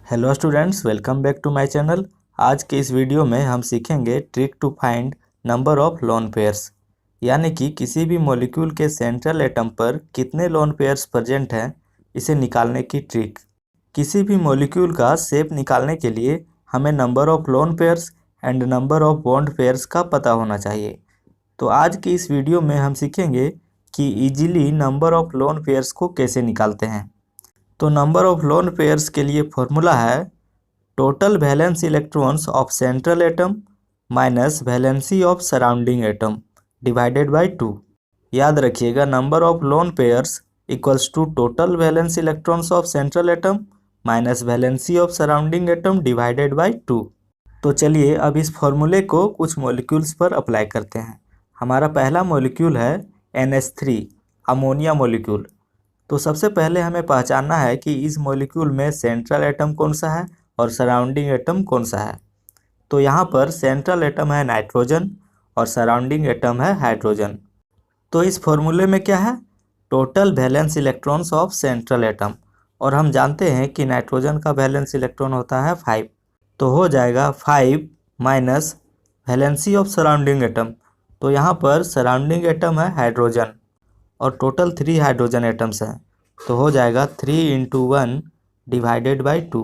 Hello students, welcome back to my channel. आज के इस वीडियो में हम सीखेंगे trick to find number of lone pairs, यानी कि किसी भी मॉलिक्यूल के सेंट्रल एटम पर कितने लोन पेयर्स प्रेजेंट हैं इसे निकालने की ट्रिक। किसी भी मॉलिक्यूल का शेप निकालने के लिए हमें number of lone pairs and number of bond pairs का पता होना चाहिए। तो आज की इस वीडियो में हम सीखेंगे कि easily number of lone pairs को कैसे निकालते हैं। तो नंबर ऑफ लोन पेयर्स के लिए फॉर्मूला है total valence electrons of central atom minus valency of surrounding atom divided by 2। याद रखिएगा, number of lone pairs equals to total valence electrons of central atom minus valency of surrounding atom divided by 2। तो चलिए अब इस फॉर्मूले को कुछ molecules पर अप्लाई करते हैं। हमारा पहला मॉलिक्यूल है NH3 अमोनिया मॉलिक्यूल। तो सबसे पहले हमें पहचानना है कि इस मॉलिक्यूल में सेंट्रल एटम कौन सा है और सराउंडिंग एटम कौन सा है। तो यहाँ पर सेंट्रल एटम है नाइट्रोजन और सराउंडिंग एटम है हाइड्रोजन। तो इस फॉर्मूले में क्या है, total valence electrons of central atom, और हम जानते हैं कि नाइट्रोजन का वैलेंस इलेक्ट्रॉन होता है 5। तो हो जाएगा 5 minus valency of surrounding atom. तो यहाँ पर सराउंडिंग एटम है हाइड्रोजन और टोटल 3 हाइड्रोजन एटम्स हैं। तो हो जाएगा 3 × 1 डिवाइडेड बाई 2।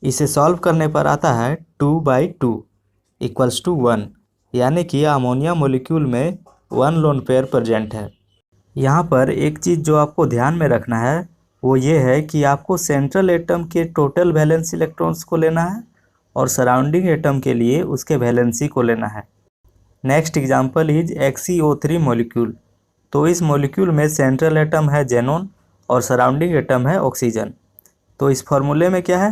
इसे सॉल्व करने पर आता है 2/2 इक्वल्स टू 1, यानी कि अमोनिया मॉलिक्यूल में 1 लोन पेयर प्रेजेंट है। यहाँ पर एक चीज़ जो आपको ध्यान में रखना है वो ये है कि आपको सेंट्रल एटम के टोटल वैलेंस इलेक्ट्रॉन्स को लेना है और सराउंडिंग एटम के लिए उसके वैलेंसी को लेना है। Next example is XeO3 molecule. तो इस मॉलिक्यूल में सेंट्रल एटम है जेनॉन और सराउंडिंग एटम है ऑक्सीजन। तो इस फॉर्मूले में क्या है,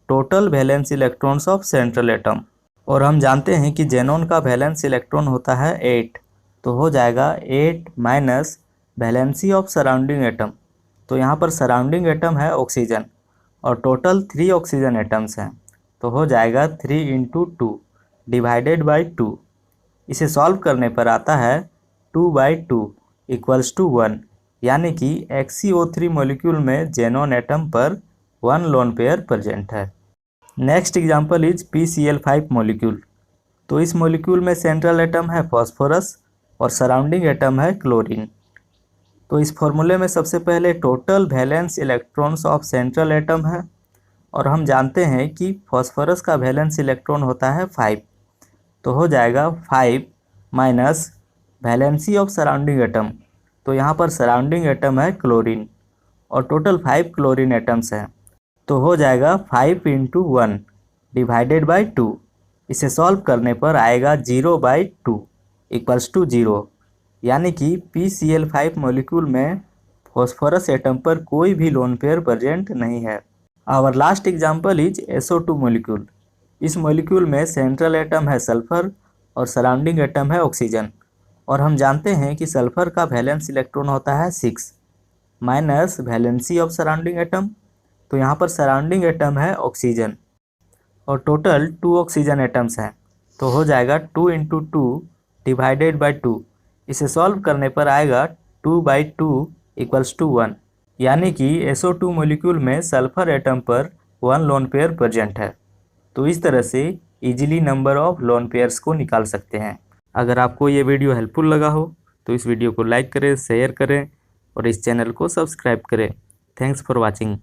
total valence electrons of central atom, और हम जानते हैं कि जेनॉन का वैलेंस इलेक्ट्रॉन होता है 8। तो हो जाएगा 8 minus valency of surrounding atom. तो यहाँ पर सराउंडिंग एटम है ऑक्सीजन और टोटल 3 ऑक्सीजन एटम्स हैं। तो हो जाएगा 3 × 2 डिवाइडेड बाई 2। इसे सॉल्व करने पर आता है 2/2 इक्वल्स टू 1, यानी कि XeO3 मॉलिक्यूल में जेनॉन एटम पर 1 लोन पेयर प्रेजेंट है। Next example is PCl5 molecule. तो इस मॉलिक्यूल में सेंट्रल एटम है फॉस्फोरस और सराउंडिंग एटम है क्लोरीन। तो इस फॉर्मूले में सबसे पहले total valence electrons of central atom है, और हम जानते हैं कि फॉस्फोरस का वैलेंस इलेक्ट्रॉन होता है 5। तो हो जाएगा 5 minus valency of surrounding atom. तो यहाँ पर सराउंडिंग एटम है क्लोरीन और टोटल 5 क्लोरीन एटम्स हैं। तो हो जाएगा 5 × 1 डिवाइडेड बाई 2। इसे सॉल्व करने पर आएगा 0/2 इक्वल्स टू 0, यानी कि PCl5 मॉलिक्यूल में फॉस्फोरस एटम पर कोई भी लोन पेयर प्रेजेंट नहीं है। Our last example is SO2 molecule. इस मॉलिक्यूल में सेंट्रल एटम है सल्फर और सराउंडिंग एटम है ऑक्सीजन, और हम जानते हैं कि सल्फर का वैलेंस इलेक्ट्रॉन होता है 6 minus valency of surrounding atom. तो यहाँ पर सराउंडिंग एटम है ऑक्सीजन और टोटल 2 ऑक्सीजन एटम्स हैं। तो हो जाएगा 2 × 2 डिवाइडेड बाई 2। इसे सॉल्व करने पर आएगा 2/2 इक्वल्स टू 1, यानी कि SO2 मॉलिक्यूल में सल्फर एटम पर 1 लोन पेयर प्रेजेंट है। तो इस तरह से easily number of lone pairs को निकाल सकते हैं। अगर आपको ये वीडियो हेल्पफुल लगा हो तो इस वीडियो को लाइक करें, शेयर करें और इस चैनल को सब्सक्राइब करें। Thanks for watching.